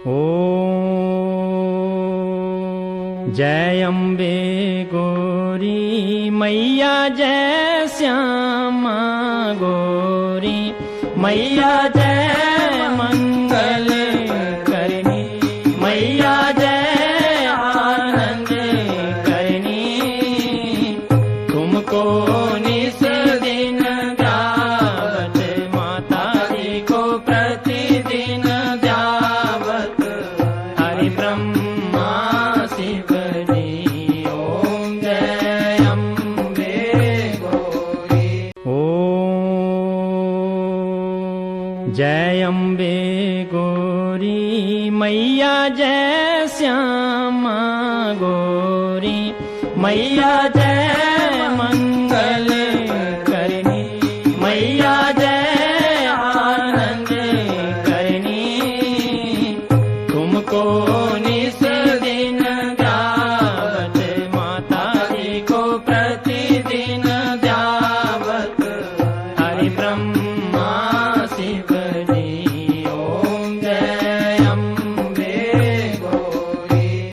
ओ जय अम्बे गौरी मैया, जय श्यामा गौरी मैया, जय मंगल करनी मैया, जय आनंद करनी। तुमको निस दिन ध्यावत, माता जी को प्रतिदिन ध्यावत, हरि ब्रह्मा शिव जी। ओम जय अम्बे गौरी। जय अम्बे गौरी मैया, जय श्यामा गौरी मैया, जय